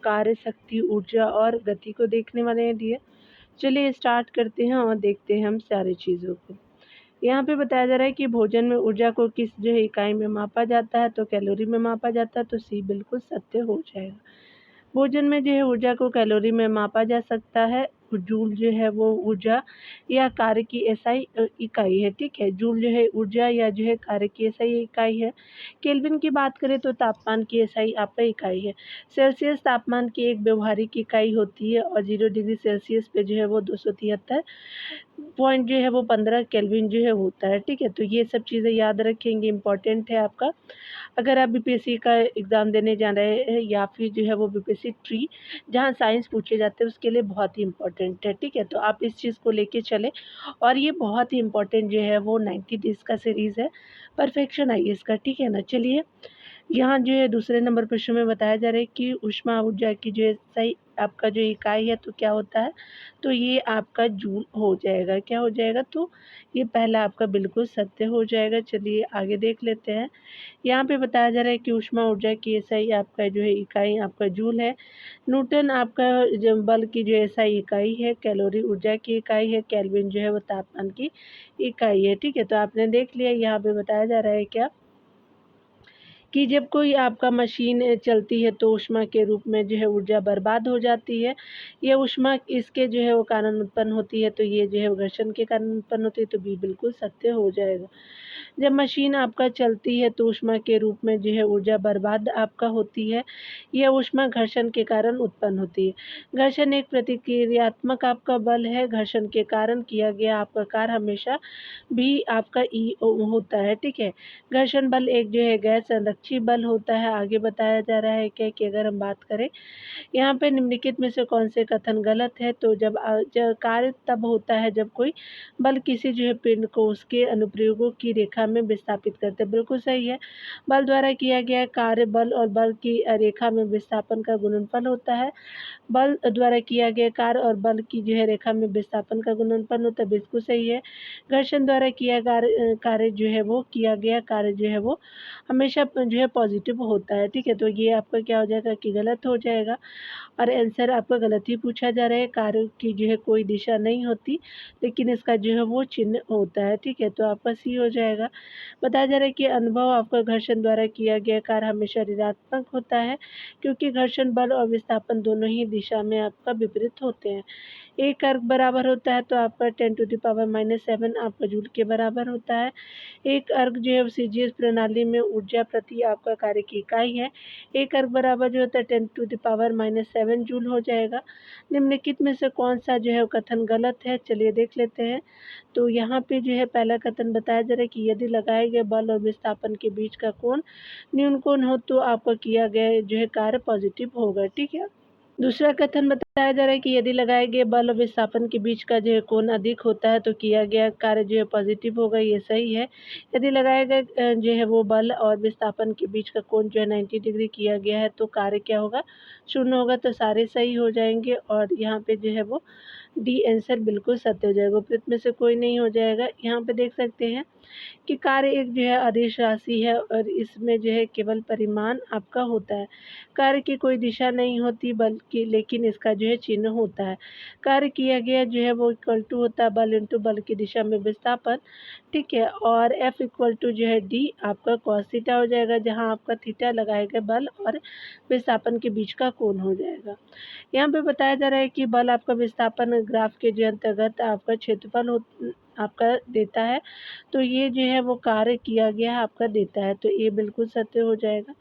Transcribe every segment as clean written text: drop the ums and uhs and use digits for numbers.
कार्य शक्ति, ऊर्जा और गति को देखने वाले हैं डियर। चलिए स्टार्ट करते हैं और देखते हैं हम सारी चीज़ों को। यहाँ पे बताया जा रहा है कि भोजन में ऊर्जा को किस इकाई में मापा जाता है, तो कैलोरी में मापा जाता है, तो सी बिल्कुल सत्य हो जाएगा। भोजन में ऊर्जा को कैलोरी में मापा जा सकता है। जूल वो ऊर्जा या कार्य की एसआई इकाई है, ठीक है। जूल ऊर्जा या कार्य की एसआई इकाई है। केल्विन की बात करें तो तापमान की एसआई आपका इकाई है। सेल्सियस तापमान की एक व्यवहारिक इकाई होती है और 0 डिग्री सेल्सियस पे वो 273 पॉइंट वो 15 केल्विन होता है, ठीक है। तो ये सब चीज़ें याद रखेंगे, इम्पोर्टेंट है आपका। अगर आप बीपीएससी का एग्ज़ाम देने जा रहे हैं या फिर वो बीपीएससी ट्री जहाँ साइंस पूछे जाते हैं उसके लिए बहुत ही इम्पोर्टेंट है, ठीक है। तो आप इस चीज़ को लेके चलें और ये बहुत ही इम्पोर्टेंट वो 90 डेज़ का सीरीज़ है परफेक्शन आईएएस का, ठीक है ना। चलिए यहाँ दूसरे नंबर प्रश्न में बताया जा रहा है कि ऊष्मा ऊर्जा की सही आपका इकाई है तो क्या होता है, तो ये आपका जूल हो जाएगा। क्या हो जाएगा, तो ये पहला आपका बिल्कुल सत्य हो जाएगा। चलिए आगे देख लेते हैं। यहाँ पे बताया जा रहा है कि ऊष्मा ऊर्जा की एसआई आपका इकाई आपका जूल है। न्यूटन आपका बल की एसआई इकाई है। कैलोरी ऊर्जा की इकाई है। केल्विन वो तापमान की इकाई है, ठीक है। तो आपने देख लिया, यहाँ पे बताया जा रहा है क्या कि जब कोई आपका मशीन चलती है तो ऊष्मा के रूप में ऊर्जा बर्बाद हो जाती है। ये ऊष्मा इसके वो कारण उत्पन्न होती है, तो ये घर्षण के कारण उत्पन्न होती है, तो बी बिल्कुल सत्य हो जाएगा। जब मशीन आपका चलती है तो ऊष्मा के रूप में ऊर्जा बर्बाद आपका होती है। यह ऊष्मा घर्षण के कारण उत्पन्न होती है। घर्षण एक प्रतिक्रियात्मक आपका बल है। घर्षण के कारण किया गया आपका कार्य हमेशा भी आपका ई होता है, ठीक है। घर्षण बल एक गैर संरक्षी बल होता है। आगे बताया जा रहा है क्या कि अगर हम बात करें यहाँ पे निम्नलिखित में से कौन से कथन गलत है, तो जब कार्य तब होता है जब कोई बल किसी पिंड को उसके अनुप्रयोगों की रेखा में विस्थापित करते हैं। बिल्कुल सही है। बल द्वारा किया गया कार्य बल और बल की रेखा में विस्थापन का गुणनफल होता है। बल द्वारा किया गया कार्य और बल की रेखा में विस्थापन का गुणनफल होता है। बिल्कुल सही है। घर्षण द्वारा किया कार्य वो किया गया कार्य वो हमेशा पॉजिटिव होता है, ठीक है। तो ये आपका क्या हो जाएगा कि गलत हो जाएगा और आंसर आपका गलत ही पूछा जा रहा है। कार्य की कोई दिशा नहीं होती, लेकिन इसका वो चिन्ह होता है, ठीक है। तो आपका सी हो जाएगा। बताया जा रहा है कि अनुभव आपका घर्षण द्वारा किया गया कार्य हमेशा ऋणात्मक होता है, क्योंकि घर्षण बल और विस्थापन दोनों ही दिशा में आपका विपरीत होते हैं। एक अर्क बराबर होता है तो आपका 10⁻⁻7 आपका जूल के बराबर होता है। एक अर्क सीजीएस प्रणाली में ऊर्जा प्रति आपका कार्य की इकाई है। एक अर्क बराबर होता है 10⁻⁻7 जूल हो जाएगा। निम्नलिखित में से कौन सा कथन गलत है, चलिए देख लेते हैं। तो यहाँ पे पहला कथन बताया जा रहा है कि यदि लगाए गए बल और विस्थापन के बीच का कोण न्यून कोण हो तो आपका किया गया कार्य पॉजिटिव होगा, ठीक है। दूसरा कथन बताया जा रहा है कि यदि लगाए गए बल और विस्थापन के बीच का कोण अधिक होता है तो किया गया कार्य पॉजिटिव होगा, ये सही है। यदि लगाए गए वो बल और विस्थापन के बीच का कोण 90 डिग्री किया गया है तो कार्य क्या होगा, शून्य होगा। तो सारे सही हो जाएंगे और यहाँ पे वो डी आंसर बिल्कुल सत्य हो जाएगा। उपयुक्त में से कोई नहीं हो जाएगा। यहाँ पे देख सकते हैं कि कार्य एक अदिश राशि है और इसमें केवल परिमाण आपका होता है। कार्य की कोई दिशा नहीं होती बल्कि लेकिन इसका चिन्ह होता है। कार्य किया गया वो इक्वल टू होता है बल इंटू बल की दिशा में विस्थापन, ठीक है। और F इक्वल टू डी आपका कॉस थीटा हो जाएगा, जहाँ आपका थीटा लगाए गए बल और विस्थापन के बीच का कोण हो जाएगा। यहाँ पे बताया जा रहा है कि बल आपका विस्थापन ग्राफ के अंतर्गत आपका क्षेत्रफल आपका देता है, तो ये वो कार्य किया गया है आपका देता है, तो ये बिल्कुल सत्य हो जाएगा।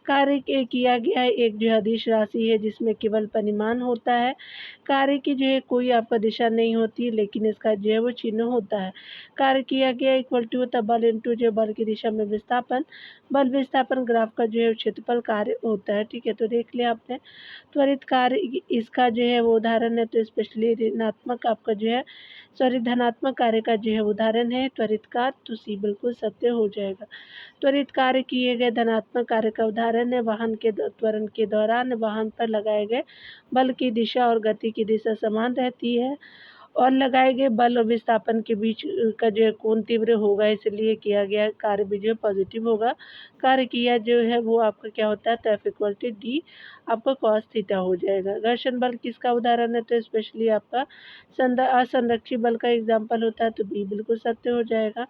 कार्य किया गया है एक अदिश राशि है जिसमें केवल परिमाण होता है। कार्य की कोई आपका दिशा नहीं होती, लेकिन इसका वो चिन्ह होता है। कार्य किया गया इक्वल टू होता है बल इंटू बल की दिशा में विस्थापन। बल विस्थापन ग्राफ का क्षेत्रफल कार्य होता है, ठीक है। तो देख लिया आपने। त्वरित कार्य इसका वो उदाहरण है, तो स्पेशली ऋणात्मक आपका सॉरी धनात्मक कार्य का उदाहरण है त्वरित कार्य, तो सी बिल्कुल सत्य हो जाएगा। त्वरित कार्य किए गए धनात्मक कार्य का उदाहरण है वाहन के त्वरण के दौरान वाहन पर लगाए गए बल की दिशा और गति की दिशा समान रहती है और लगाए गए बल और विस्थापन के बीच का जो है कोण तीव्र होगा, इसलिए किया गया कार्य भी जो है पॉजिटिव होगा। कार्य किया जो है वो आपका क्या होता है, तो F इक्वल टू डी आपका कॉस थीटा हो जाएगा। घर्षण बल किसका उदाहरण है, तो स्पेशली आपका असंरक्षित बल का एग्जाम्पल होता है, तो बी बिल्कुल सत्य हो जाएगा।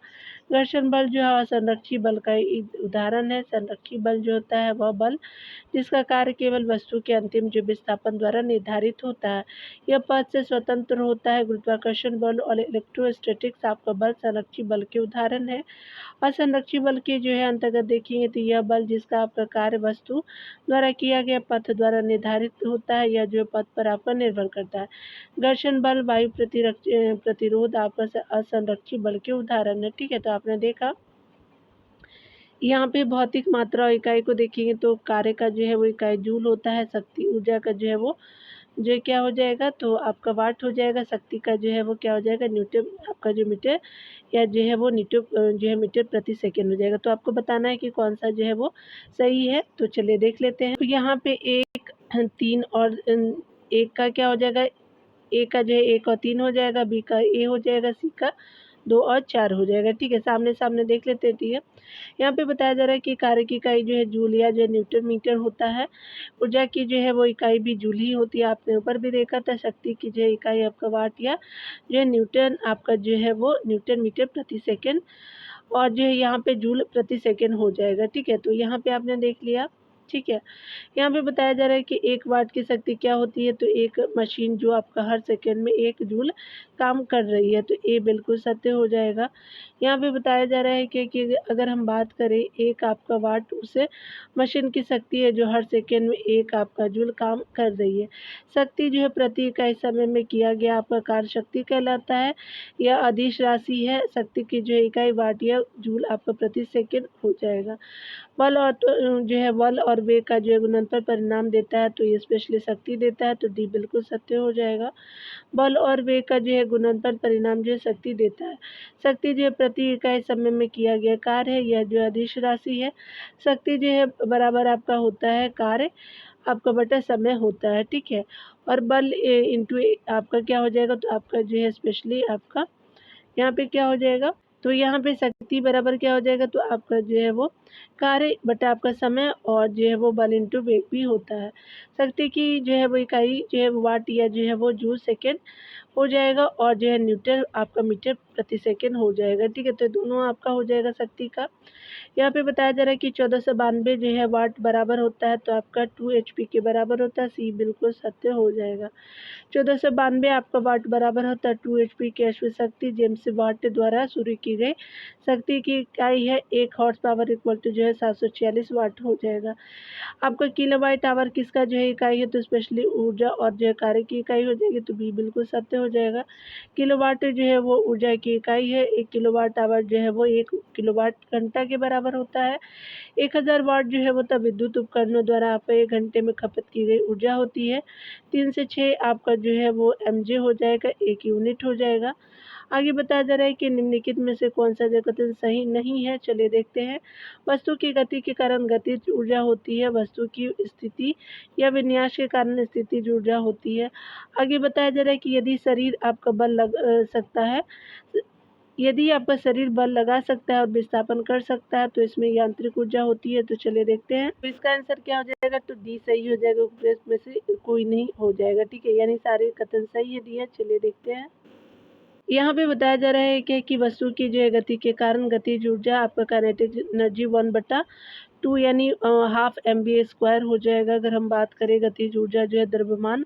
घर्षण बल जो है असंरक्षित बल का उदाहरण है। संरक्षित बल जो होता है वह बल जिसका कार्य केवल वस्तु के अंतिम जो विस्थापन द्वारा निर्धारित होता है, यह पथ से स्वतंत्र होता है। गुरुत्वाकर्षण बल और इलेक्ट्रोस्टैटिक्स आपका बल संरक्षित बल के उदाहरण है। असंरक्षित बल के जो है अंतर्गत देखेंगे तो यह बल जिसका आपका कार्य वस्तु द्वारा किया गया पथ द्वारा निर्धारित होता है या जो पथ पर आपका निर्भर करता है। घर्षण बल वायु प्रतिरोध आपका असंरक्षित बल के उदाहरण है। ठीक है, तो आपने देखा यहाँ पे भौतिक मात्रा और इकाई को देखेंगे तो कार्य का जो है वो इकाई जूल होता है। शक्ति ऊर्जा का जो है वो जो क्या हो जाएगा, तो आपका वाट हो जाएगा। शक्ति का जो है वो क्या हो जाएगा, न्यूटन आपका जो मीटर या जो है वो न्यूटन जो है मीटर प्रति सेकेंड हो जाएगा। तो आपको बताना है कि कौन सा जो है वो सही है। तो चलिए देख लेते हैं। तो यहाँ पे 1, 3 और 1 का क्या हो जाएगा, ए का जो है 1 और 3 हो जाएगा, बी का ए हो जाएगा, सी का 2 और 4 हो जाएगा। ठीक है, सामने सामने देख लेते हैं। ठीक है, यहाँ पे बताया जा रहा है कि कार्य की इकाई जो है जूल या जो न्यूटन मीटर होता है। ऊर्जा की जो है वो इकाई भी जूल ही होती है, आपने ऊपर भी देखा था। शक्ति की जो है इकाई आपका वाट या जो है न्यूटन आपका जो है वो न्यूटन मीटर प्रति सेकेंड और जो है यहाँ पे जूल प्रति सेकेंड हो जाएगा। ठीक है, तो यहाँ पे आपने देख लिया। ठीक है, यहाँ पे बताया जा रहा है कि 1 वाट की शक्ति क्या होती है, तो एक मशीन जो आपका हर सेकेंड में 1 जूल काम कर रही है, तो ए बिल्कुल सत्य हो जाएगा। यहाँ पे बताया जा रहा है कि अगर हम बात करें 1 आपका वाट उसे मशीन की शक्ति है जो हर सेकेंड में 1 आपका जूल काम कर रही है। शक्ति जो है प्रति इकाई समय में किया गया आपका कार्य शक्ति कहलाता है। यह अदिश राशि है। शक्ति की जो इकाई वाट या जूल आपका प्रति सेकेंड हो जाएगा। बल और जो है बल और वेग का जो है गुणनफल परिणाम देता है, तो ये स्पेशली शक्ति देता है, तो डी बिल्कुल सत्य हो जाएगा। बल और वेग का जो है गुणनफल परिणाम जो है शक्ति देता है। शक्ति जो है प्रति इकाई समय में किया गया कार्य है, यह जो अदिश राशि है। शक्ति जो है बराबर आपका होता है कार्य आपका बटा समय होता है। ठीक है, और बल इंटू आपका क्या हो जाएगा, तो आपका जो है स्पेशली आपका यहाँ पे क्या हो जाएगा, तो यहाँ पे शक्ति बराबर क्या हो जाएगा, तो आपका जो है वो कार्य बटा आपका समय और जो है वो बल इंटू वेग भी होता है। शक्ति की जो है वो इकाई जो है वाट या जो है वो जूल सेकेंड हो जाएगा और जो है न्यूटन आपका मीटर प्रति सेकेंड हो जाएगा। ठीक है, तो दोनों आपका हो जाएगा शक्ति का। यहाँ पे बताया जा रहा है कि 1492 जो है वाट बराबर होता है, तो आपका 2 HP के बराबर होता है। सी बिल्कुल सत्य हो जाएगा। 1492 आपका वाट बराबर होता है 2 HP की अश्व शक्ति जेम्स वाट द्वारा शुरू की गई शक्ति की इकाई है 1 हॉर्स पावर इक्वल टू जो है 746 वाट हो जाएगा। आपका किलोवाट आवर किसका जो है इकाई है, तो स्पेशली ऊर्जा और जो है कार्य की इकाई हो जाएगी, तो बी बिल्कुल सत्य हो जाएगा। किलोवाट जो है वो ऊर्जा की इकाई है। 1 किलोवाट आवर जो है वो 1 किलोवाट घंटा के बराबर होता है। 1000 वाट जो है वो तब विद्युत उपकरणों द्वारा आपका 1 घंटे में खपत की गई ऊर्जा होती है। 3 से 6 आपका जो है वो mJ हो जाएगा, 1 यूनिट हो जाएगा। आगे बताया जा रहा है कि निम्नलिखित में से कौन सा जो कथन सही नहीं है, चलिए देखते हैं। वस्तु की गति के कारण गतिज ऊर्जा होती है। वस्तु की स्थिति या विन्यास के कारण स्थितिज ऊर्जा होती है। आगे बताया जा रहा है कि यदि शरीर आपका बल लग सकता है, यदि आपका शरीर बल लगा सकता है और विस्थापन कर सकता है, तो इसमें यांत्रिक ऊर्जा होती है। तो चलिए देखते हैं, तो इसका आंसर क्या हो जाएगा, तो डी सही हो जाएगा। में से कोई नहीं हो जाएगा। ठीक है, यानी सारे कथन सही है दिया। चलिए देखते हैं, यहाँ पे बताया जा रहा है कि वस्तु की जो है गति के कारण गतिज ऊर्जा आपका काइनेटिक एनर्जी 1/2 यानी हाफ mv² हो जाएगा। अगर हम बात करें गतिज ऊर्जा जो है द्रव्यमान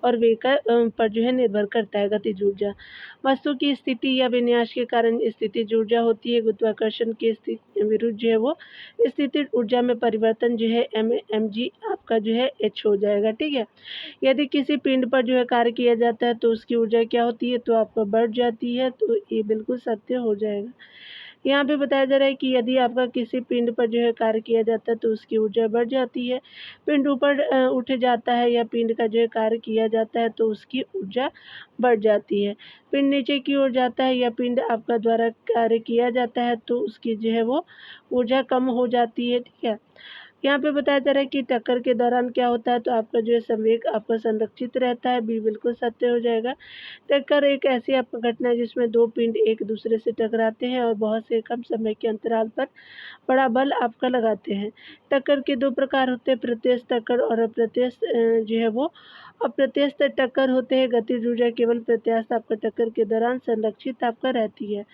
और वेग पर जो है निर्भर करता है गतिज ऊर्जा। वस्तु की स्थिति या विन्यास के कारण स्थितिज ऊर्जा होती है। गुरुत्वाकर्षण के स्थिति विरुद्ध जो है वो स्थितिज ऊर्जा में परिवर्तन जो है mg आपका जो है h हो जाएगा। ठीक है, यदि किसी पिंड पर जो है कार्य किया जाता है तो उसकी ऊर्जा क्या होती है, तो आपका बढ़ जाती है। तो ये बिल्कुल सत्य हो जाएगा। यहाँ पे बताया जा रहा है कि यदि आपका किसी पिंड पर जो है कार्य किया जाता है तो उसकी ऊर्जा बढ़ जाती है। पिंड ऊपर उठ जाता है या पिंड का जो है कार्य किया जाता है तो उसकी ऊर्जा बढ़ जाती है। पिंड नीचे की ओर जाता है या पिंड आपका द्वारा कार्य किया जाता है तो उसकी जो है वो ऊर्जा कम हो जाती है। ठीक है, यहाँ पे बताया जा रहा है कि टक्कर के दौरान क्या होता है, तो आपका जो है संवेग आपका संरक्षित रहता है। बी बिल्कुल सत्य हो जाएगा। टक्कर एक ऐसी आपका घटना है जिसमें दो पिंड एक दूसरे से टकराते हैं और बहुत से कम समय के अंतराल पर बड़ा बल आपका लगाते हैं। टक्कर के दो प्रकार होते हैं, प्रत्यक्ष टक्कर और अप्रत्यक्ष जो है वो अप्रत्यक्ष टक्कर होते हैं। गतिज ऊर्जा केवल प्रत्यास्थ आपका टक्कर के दौरान संरक्षित आपका रहती है।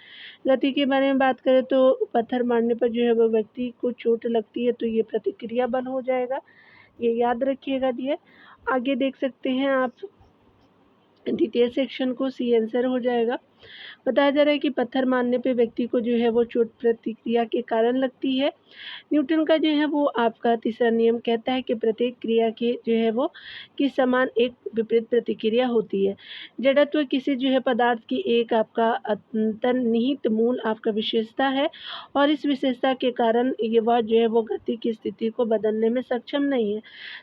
गति के बारे में बात करें तो पत्थर मारने पर जो है वो व्यक्ति को चोट लगती है, तो ये प्रतिक्रिया बल हो जाएगा, ये याद रखिएगा। दिए आगे देख सकते हैं आप द्वितीय सेक्शन को, सी आंसर हो जाएगा। बताया जा रहा है कि पत्थर मारने पे व्यक्ति को जो है वो चोट प्रतिक्रिया के कारण लगती है। न्यूटन का जो है वो आपका तीसरा नियम कहता है कि प्रत्येक क्रिया के जो है वो की समान एक विपरीत प्रतिक्रिया होती है। जड़त्व किसी जो है पदार्थ की एक आपका अंतर्निहित मूल आपका विशेषता है और इस विशेषता के कारण ये वह जो है वो गति की स्थिति को बदलने में सक्षम नहीं है।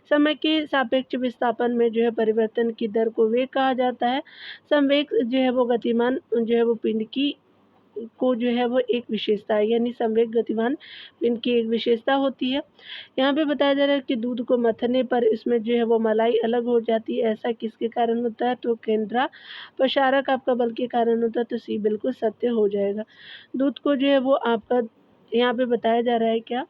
समय के सापेक्ष विस्थापन में जो है परिवर्तन की दर को वेग कहा जाता है। संवेग जो है वो गतिमान जो है वो पिंड की को जो है वो एक विशेषता है, यानी संवेग गतिमान पिंड की एक विशेषता होती है। यहाँ पे बताया जा रहा है कि दूध को मथने पर इसमें जो है वो मलाई अलग हो जाती है। ऐसा किसके कारण होता है, तो केंद्रा प्रसारक आपका बल के कारण होता है, तो सी बिल्कुल सत्य हो जाएगा। दूध को जो है वो आपका यहाँ पे बताया जा रहा है क्या,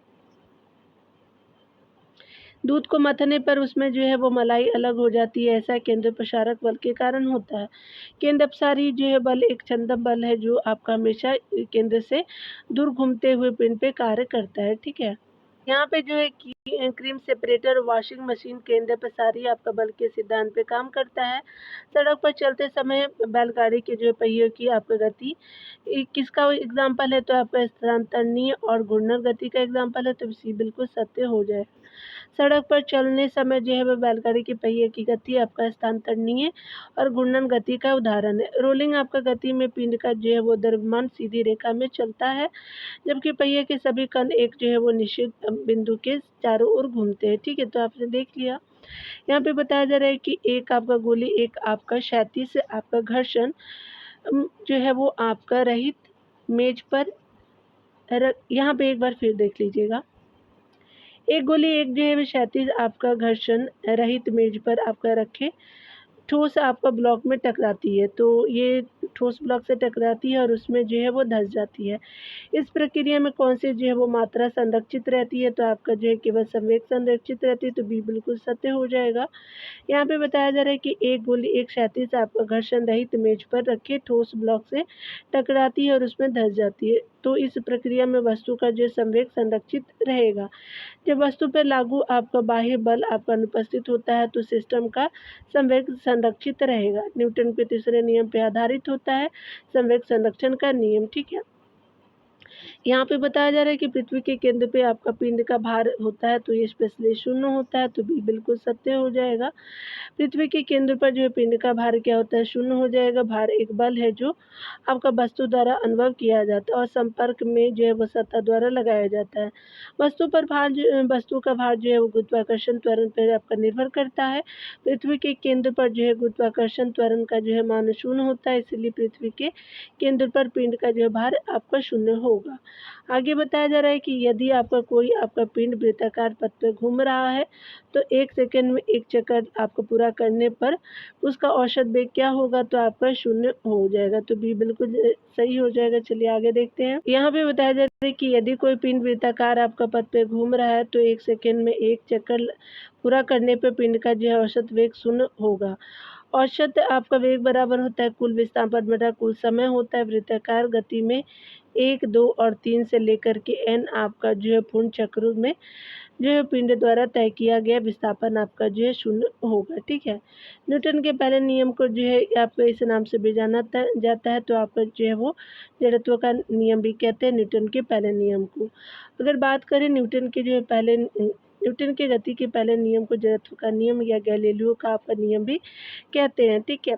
दूध को मथने पर उसमें जो है वो मलाई अलग हो जाती है, ऐसा केंद्र प्रसारक बल के कारण होता है। केंद्र अपसारी जो है बल एक छंदम बल है जो आपका हमेशा केंद्र से दूर घूमते हुए पिंड पे कार्य करता है। ठीक है, यहाँ पे जो है कि क्रीम सेपरेटर वॉशिंग मशीन केंद्र प्रसारी आपका बल के सिद्धांत पे काम करता है। सड़क पर चलते समय बैलगाड़ी के जो पहियों की आपका गति किसका एग्जाम्पल है, तो आपका स्थानांतरणीय और घूर्णन गति का एग्जाम्पल है, तो सी बिल्कुल सत्य हो जाए। सड़क पर चलने समय जो है वह बैलगाड़ी के पहिए की गति आपका स्थानांतरणीय और घूर्णन गति का उदाहरण है। रोलिंग आपका गति में पिंड का जो है वो द्रव्यमान सीधी रेखा में चलता है, जबकि पहिए के सभी कण एक जो है वो निश्चित बिंदु के चारों ओर घूमते हैं। ठीक है, तो आपने देख लिया। यहाँ पे बताया जा रहा है कि एक आपका गोली एक आपका क्षैतिज आपका घर्षण जो है वो आपका रहित मेज पर यहाँ पे एक बार फिर देख लीजिएगा। एक गोली एक जो है वो क्षैतिज आपका घर्षण रहित मेज पर आपका रखे ठोस आपका ब्लॉक में टकराती है, तो ये ठोस ब्लॉक से टकराती है और उसमें जो है वो धंस जाती है। इस प्रक्रिया में कौन सी जो है वो मात्रा संरक्षित रहती है, तो आपका जो है केवल संवेग संरक्षित रहती है, तो बी बिल्कुल सत्य हो जाएगा। यहाँ पे बताया जा रहा है कि एक गोली एक क्षैतिज आपका घर्षण रहित मेज पर रखे ठोस ब्लॉक से टकराती है और उसमें धंस जाती है, तो इस प्रक्रिया में वस्तु का जो संवेग संरक्षित रहेगा। जब वस्तु पर लागू आपका बाह्य बल आपका अनुपस्थित होता है, तो सिस्टम का संवेग संरक्षित रहेगा। न्यूटन के तीसरे नियम पर आधारित होता है संवेग संरक्षण का नियम। ठीक है, यहाँ पे बताया जा रहा है कि पृथ्वी के केंद्र पे आपका पिंड का भार होता है, तो ये स्पेशली शून्य होता है, तो बी बिल्कुल सत्य हो जाएगा। पृथ्वी के केंद्र पर जो है पिंड का भार क्या होता है, शून्य हो जाएगा। भार एक बल है जो आपका वस्तु द्वारा अनुभव किया जाता है और संपर्क में जो है वो सतह द्वारा लगाया जाता है। वस्तु का भार जो है वो गुरुत्वाकर्षण त्वरण पर आपका निर्भर करता है। पृथ्वी के केंद्र पर जो है गुरुत्वाकर्षण त्वरण का जो है मान शून्य होता है, इसलिए पृथ्वी के केंद्र पर पिंड का जो है भार आपका शून्य होगा। आगे बताया जा रहा है कि यदि आपका कोई आपका पिंड वृत्ताकार पथ पर घूम रहा है, तो 1 सेकंड में एक चक्कर आपको पूरा करने पर उसका औसत वेग क्या होगा, तो आपका शून्य हो जाएगा, तो बी बिल्कुल सही हो जाएगा। चलिए आगे देखते हैं। यहाँ पे बताया जा रहा है कि यदि कोई पिंड वृत्ताकार आपका पथ पे घूम रहा है, तो 1 सेकंड में एक चक्कर पूरा करने पर पिंड का जो है औसत वेग शून्य होगा। औसत आपका वेग बराबर होता है कुल विस्थापन बटा कुल समय होता है। वृत्ताकार गति में 1, 2 और 3 से लेकर के n आपका जो है पूर्ण चक्रों में जो है पिंड द्वारा तय किया गया विस्थापन आपका जो है शून्य होगा। ठीक है, न्यूटन के पहले नियम को जो है आपको इस नाम से भी जाना जाता है, तो आपका जो है वो जड़त्व का नियम भी कहते हैं न्यूटन के पहले नियम को। अगर बात करें न्यूटन के जो है न्यूटन के गति के पहले नियम को जड़त्व का नियम या गैलीलियो का आपका नियम भी कहते हैं। ठीक है,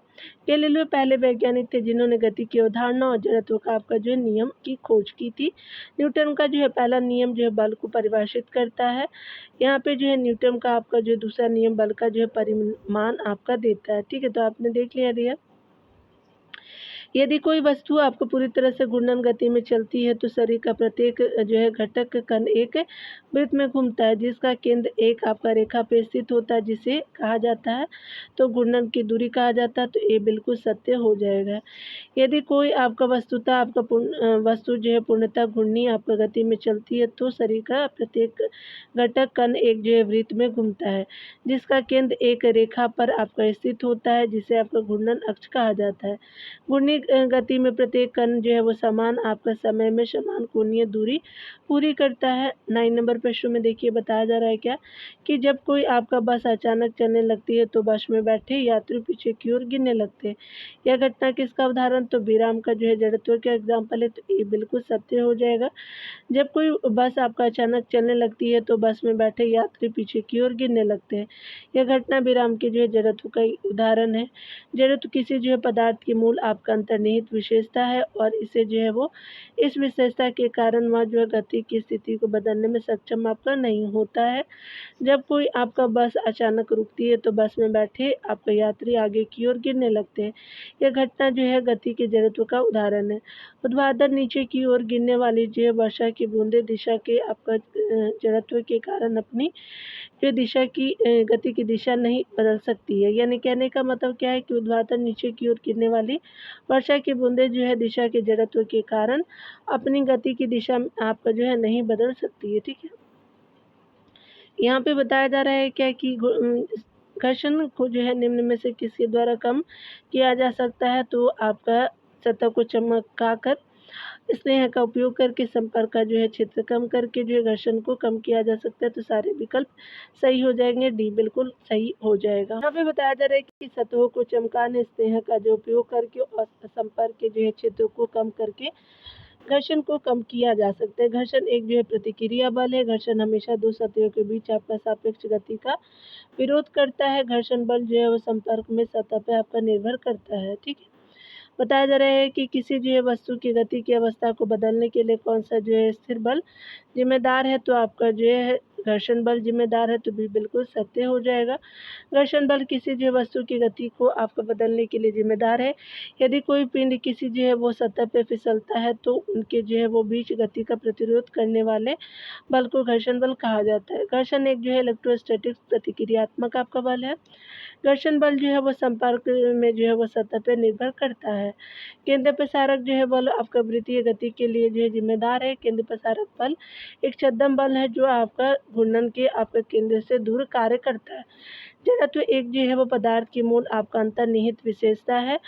गैलीलियो पहले वैज्ञानिक थे जिन्होंने गति की अवधारणा और जड़त्व का आपका जो है नियम की खोज की थी। न्यूटन का जो है पहला नियम जो है बल को परिभाषित करता है। यहाँ पे जो है न्यूटन का आपका जो दूसरा नियम बल का जो है परिमाण आपका देता है। ठीक है, तो आपने देख लिया। यदि कोई वस्तु आपको पूरी तरह से घूर्णन गति में चलती है तो शरीर का प्रत्येक घटक कण एक वृत्त में घूमता है जिसका केंद्र एक आपका रेखा पे स्थित होता है जिसे कहा जाता है तो घूर्णन की दूरी कहा जाता है। तो ये बिल्कुल सत्य हो जाएगा। यदि कोई आपका वस्तु पूर्णतः घूर्णी आपका गति में चलती है तो शरीर का प्रत्येक घटक कण एक वृत्त में घूमता है जिसका केंद्र एक रेखा पर आपका स्थित होता है जिसे आपका घूर्णन अक्ष कहा जाता है। घूर्णी गति में प्रत्येक कण वो समान आपका समय में समान कोणीय दूरी पूरी करता है। 9 नंबर प्रश्न में देखिए बताया जा रहा है क्या कि जब कोई आपका बस अचानक चलने लगती है तो बस में बैठे यात्री पीछे की ओर गिरने लगते हैं। यह घटना किसका उदाहरण तो विराम का जड़त्व का एग्जाम्पल है। तो ये बिल्कुल सत्य हो जाएगा। जब कोई बस आपका अचानक चलने लगती है तो बस में बैठे यात्री पीछे की ओर गिरने लगते हैं। यह घटना विराम के जड़त्व का उदाहरण है। जड़त्व किसी पदार्थ की मूल आपका अंतर्निहित विशेषता है और इसे वो इस विशेषता के कारण वह गति की स्थिति को बदलने में सक्षम आपका नहीं होता है। जब कोई आपका बस अचानक रुकती है तो बस में बैठे आपका यात्री आगे की ओर गिरने लगते हैं। यह घटना गति के जड़त्व का उदाहरण है। ऊर्ध्वाधर नीचे की ओर गिरने वाली वर्षा की बूंदें दिशा के आपका जड़त्व के कारण अपनी दिशा की गति की दिशा नहीं बदल सकती है। यानी कहने का मतलब क्या है कि ऊर्ध्वाधर नीचे की ओर गिरने वाली वर्षा की बूंदें दिशा के जड़त्व के कारण अपनी गति की दिशा आपका नहीं बदल सकती है। ठीक है। यहाँ पे बताया जा रहा है क्या कि घर्षण को निम्न में से किसके द्वारा कम किया जा सकता है तो आपका सतह को चमकाकर स्नेह का उपयोग करके संपर्क का क्षेत्र कम करके घर्षण को कम किया जा सकता है। तो सारे विकल्प सही हो जाएंगे। डी बिल्कुल सही हो जाएगा। यहाँ पे बताया जा रहा है कि सतहों को चमकाने स्नेह का उपयोग करके और संपर्क के क्षेत्र को कम करके घर्षण को कम किया जा सकता है। घर्षण एक प्रतिक्रिया बल है। घर्षण हमेशा दो सतहों के बीच आपका सापेक्ष गति का विरोध करता है। घर्षण बल वो संपर्क में सतह पे आपका निर्भर करता है। ठीक है। बताया जा रहा है कि किसी वस्तु की गति की अवस्था को बदलने के लिए कौन सा स्थिर बल जिम्मेदार है तो आपका घर्षण बल जिम्मेदार है। तो भी बिल्कुल सत्य हो जाएगा। घर्षण बल किसी वस्तु की गति को आपको बदलने के लिए जिम्मेदार है। यदि कोई पिंड किसी वो सतह पे फिसलता है तो उनके वो बीच गति का प्रतिरोध करने वाले बल को घर्षण बल कहा जाता है। घर्षण एक इलेक्ट्रोस्टैटिक प्रतिक्रियात्मक आपका बल है। घर्षण बल वो संपर्क में वो सतह पे निर्भर करता है। केंद्र प्रसारक बल आपका वृत्तीय गति के लिए जिम्मेदार है। केंद्र प्रसारक बल एक छद्म बल है जो आपका घूर्णन के आपका केंद्र से दूर कार्य करता है। जड़त्व एक वो पदार्थ की मूल आपका अंतर्निहित विशेषता है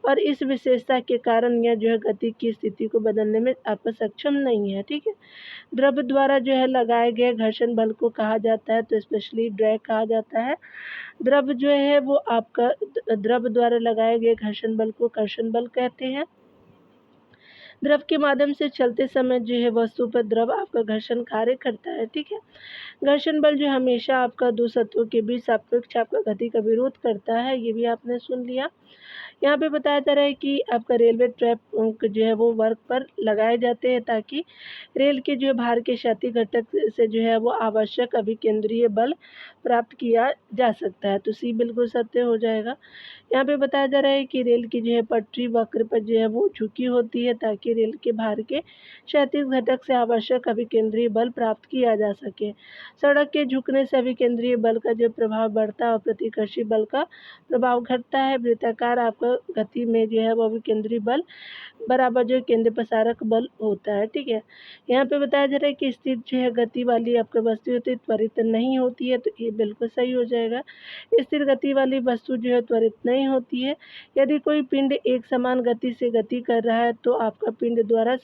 और इस विशेषता के कारण यह गति की स्थिति को बदलने में आपका सक्षम नहीं है। ठीक है। द्रव द्वारा लगाए गए घर्षण बल को कहा जाता है तो स्पेशली ड्रैग कहा जाता है। द्रव वो आपका द्रव द्वारा लगाए गए घर्षण बल को कर्षण बल कहते हैं। द्रव के माध्यम से चलते समय वस्तु पर द्रव आपका घर्षण कार्य करता है। ठीक है। घर्षण बल हमेशा आपका दो सतहों के बीच सापेक्ष आपका गति का विरोध करता है। ये भी आपने सुन लिया। यहाँ पे बताया जा रहा है कि आपका रेलवे ट्रैक वो वर्क पर लगाए जाते हैं ताकि रेल के भार के क्षैतिज घटक से वो आवश्यक अभिकेंद्रीय बल प्राप्त किया जा सकता है। तो सी बिल्कुल सत्य हो जाएगा। यहाँ पे बताया जा रहा है कि रेल की पटरी वक्र पर वो झुकी होती है ताकि रेल के भार के क्षैतिज घटक से आवश्यक अभिकेंद्रीय बल प्राप्त किया जा सके। सड़क के झुकने से अभिकेंद्रीय बल का प्रभाव बढ़ता है और प्रतिकर्षी बल का प्रभाव घटता है। वृत्ताकार आपका गति में वो अभिकेंद्रीय बल बराबर केंद्र प्रसारक बल होता है। ठीक है। यहाँ पे बताया जा रहा है कि स्थिर गति वाली आपका वस्तु होती है त्वरित नहीं होती है। तो ये बिल्कुल सही हो जाएगा। स्थिर गति वाली वस्तु त्वरित नहीं होती है। यदि कोई पिंड एक समान गति से गति कर रहा है तो आपका पिंड द्वारा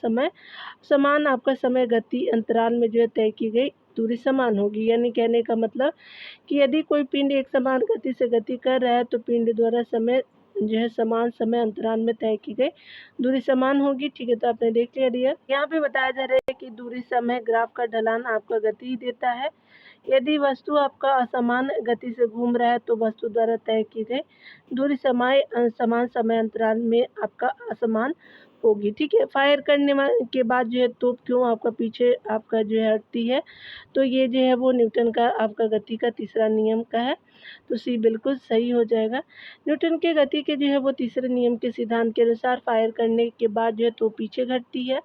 समान आपका समय गति अंतराल में तय की गई दूरी समान होगी। यानी कहने का मतलब कि यदि कोई पिंड एक समान गति से गति कर रहा है तो पिंड द्वारा समय समान समय अंतराल में तय की गई दूरी समान होगी। ठीक है। तो आपने देख लिया डियर। यहाँ पे बताया जा रहा है कि दूरी समय ग्राफ का ढलान आपका गति ही देता है। यदि वस्तु आपका असमान गति से घूम रहा है तो वस्तु द्वारा तय की गई दूरी समान समय अंतराल में आपका असमान होगी, ठीक है। फायर करने के बाद जो है तोप क्यों आपका पीछे आपका जो है हटती है, तो ये जो है वो न्यूटन का आपका गति का तीसरा नियम का है, तो सी बिल्कुल सही हो जाएगा। न्यूटन के गति के जो है वो तीसरे नियम के सिद्धांत के अनुसार फायर करने के बाद जो है तोप पीछे घटती है।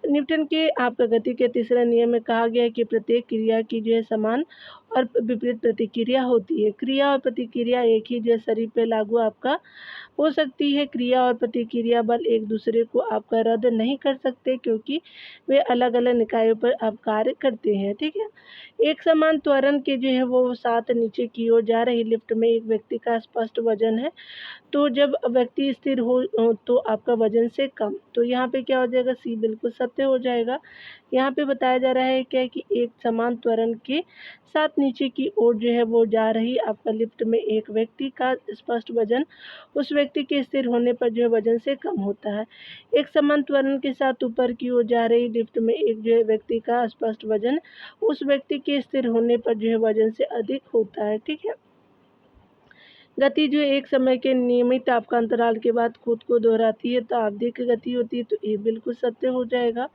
न्यूटन के आपका गति के तीसरे नियम में कहा गया है कि प्रत्येक क्रिया की जो है समान और विपरीत प्रतिक्रिया होती है। क्रिया और प्रतिक्रिया एक ही जो है शरीर पे लागू आपका हो सकती है। क्रिया और प्रतिक्रिया बल एक दूसरे को आपका रद्द नहीं कर सकते, क्योंकि वे अलग अलग निकायों पर आप कार्य करते हैं, ठीक है। एक समान त्वरण के जो है वो साथ नीचे की ओर जा रही लिफ्ट में एक व्यक्ति का स्पष्ट वजन है, तो जब व्यक्ति स्थिर हो तो आपका वजन से कम, तो यहाँ पे क्या हो जाएगा, सी बिल्कुल सत्य हो जाएगा। यहाँ पे बताया जा रहा है क्या कि एक समान त्वरण के साथ नीचे की ओर जो है वो जा रही आपका लिफ्ट में एक व्यक्ति का स्पष्ट वजन उस व्यक्ति के स्थिर होने पर जो है वजन से कम होता है। एक समान त्वरण के साथ ऊपर की ओर जा रही लिफ्ट में एक जो है व्यक्ति का स्पष्ट वजन उस व्यक्ति के स्थिर होने पर जो है वजन से अधिक होता है, ठीक है। गति जो एक समय के नियमित आपका अंतराल के बाद खुद को दोहराती है, तो आवधिक गति होती है, तो ये बिल्कुल सत्य हो जाएगा।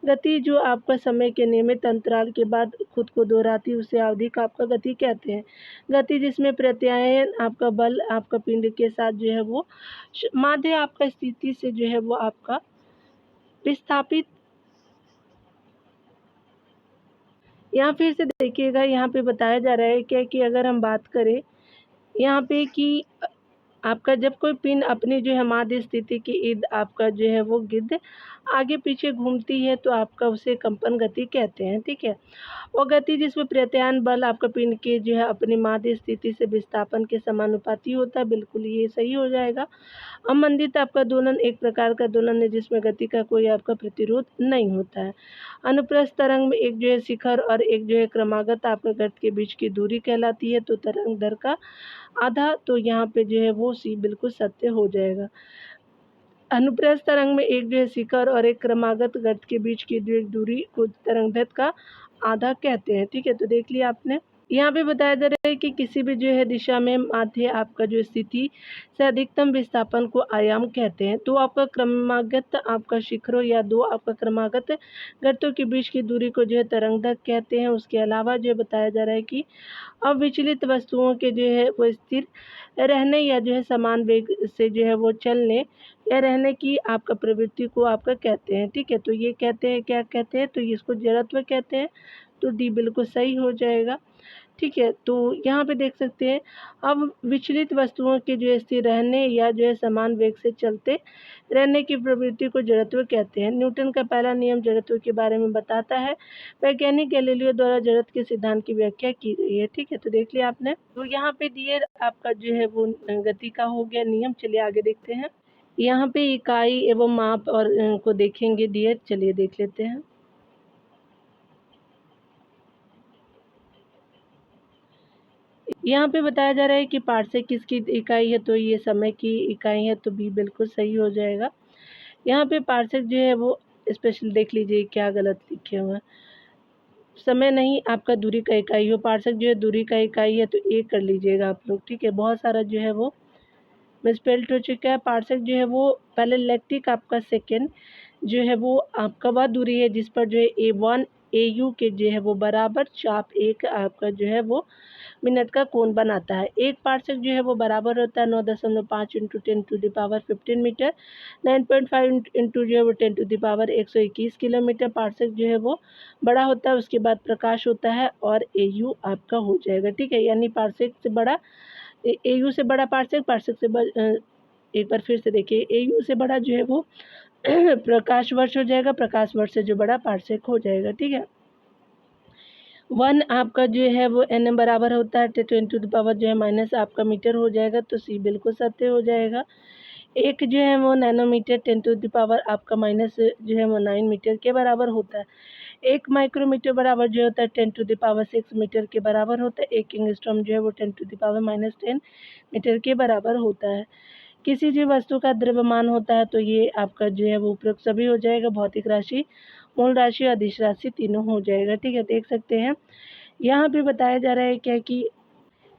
गति जो आपका समय के नियमित अंतराल के बाद खुद को दोहराती है उसे आवधिक आपका गति कहते हैं। गति जिसमें प्रत्यायन आपका बल आपका पिंड के साथ जो है वो माध्य आपका स्थिति से जो है वो आपका विस्थापित। यहाँ फिर से देखिएगा, यहाँ पे बताया जा रहा है क्या कि अगर हम बात करें यहाँ पे कि आपका जब कोई पिन अपनी जो है माध्य स्थिति के इर्द आपका जो है वो गिद्ध आगे पीछे घूमती है, तो आपका उसे कंपन गति कहते हैं, ठीक है। और गति जिसमें प्रत्यायन बल आपका पिंड के जो है अपनी माध्य स्थिति से विस्थापन के समानुपाती होता है, बिल्कुल ये सही हो जाएगा। अमंदित आपका दोलन एक प्रकार का दोलन है जिसमें गति का कोई आपका प्रतिरोध नहीं होता है। अनुप्रस्थ तरंग में एक जो है शिखर और एक जो है क्रमागत आपका गर्त के बीच की दूरी कहलाती है, तो तरंग दर का आधा, तो यहाँ पे जो है वो सी बिल्कुल सत्य हो जाएगा। अनुप्रस्थ तरंग में एक जो है शिखर और एक क्रमागत गर्त के बीच की दूरी को तरंग दैर्घ्य का आधा कहते हैं, ठीक है। तो देख लिया आपने। यहाँ पे बताया जा रहा है कि किसी भी जो है दिशा में माध्य आपका जो स्थिति से अधिकतम विस्थापन को आयाम कहते हैं। तो आपका क्रमागत आपका शिखरों या दो आपका क्रमागत गर्तों के बीच की दूरी को जो है तरंग दैर्घ्य कहते हैं। उसके अलावा जो बताया जा रहा है कि अविचलित वस्तुओं के जो है वो स्थिर रहने या जो है समान वेग से जो है वो चलने या रहने की आपका प्रवृत्ति को आपका कहते हैं, ठीक है। तो ये कहते हैं, क्या कहते हैं, तो इसको जड़त्व कहते हैं, तो डी बिल्कुल सही हो जाएगा, ठीक है। तो यहाँ पे देख सकते हैं, अब विचलित वस्तुओं के जो है स्थिर रहने या जो है समान वेग से चलते रहने की प्रवृत्ति को जड़त्व कहते हैं। न्यूटन का पहला नियम जड़त्व के बारे में बताता है। वैज्ञानिक गैलीलियो द्वारा जड़त्व के सिद्धांत की व्याख्या की गई है, ठीक है। तो देख लिया आपने। तो यहाँ पे दिए आपका जो है वो गति का हो गया नियम। चलिए आगे देखते हैं। यहाँ पे इकाई एवं माप और को देखेंगे डियर, चलिए देख लेते हैं। यहाँ पे बताया जा रहा है कि पार्सेक किसकी इकाई है, तो ये समय की इकाई है, तो बी बिल्कुल सही हो जाएगा। यहाँ पे पार्सेक जो है वो स्पेशल देख लीजिए क्या गलत लिखे हुए हैं। समय नहीं आपका दूरी का इकाई हो, पार्सेक जो है दूरी का इकाई है, तो ए कर लीजिएगा आप लोग, ठीक है। बहुत सारा जो है वो मिसस्पेल्ड हो चुका है। पार्सेक जो है वो पहले लैक्टिक आपका सेकेंड जो है वो आपका वह दूरी है जिस पर जो है A1 AU के जो है वो बराबर चाप एक आपका जो है वो मिनट का कोण बनाता है। एक पार्सेक जो है वो बराबर होता है 9.5 इंटू 10⁻15 मीटर, 9.5 इंटू जो है वो 10⁻121 किलोमीटर। पार्सेक जो है वो बड़ा होता है, उसके बाद प्रकाश होता है और AU आपका हो जाएगा, ठीक है। यानी पार्सेक से बड़ा AU से बड़ा पार्सेक, पार्सेक से एक बार फिर से देखिए, AU से बड़ा जो है वो प्रकाश वर्ष हो जाएगा, प्रकाश वर्ष से जो बड़ा पार्सेक हो जाएगा, ठीक है। 1 आपका जो है वो NM बराबर होता है 10⁻⁻ जो है माइनस आपका मीटर हो जाएगा, तो सी बिल्कुल सत्य हो जाएगा। एक जो है वो नैनोमीटर 10⁻⁻ आपका माइनस जो है वो 9 मीटर के बराबर होता है। एक माइक्रोमीटर बराबर जो होता है 10⁻6 मीटर के बराबर होता है। एक एंगस्ट्रॉम जो है वो 10⁻−10 मीटर के बराबर होता है। किसी भी वस्तु का द्रव्यमान होता है, तो ये आपका जो है वो उपरोक्त सभी हो जाएगा। भौतिक राशि, मूल राशि, अदिश राशि तीनों हो जाएगा, ठीक है। देख सकते हैं यहाँ पे बताया जा रहा है क्या कि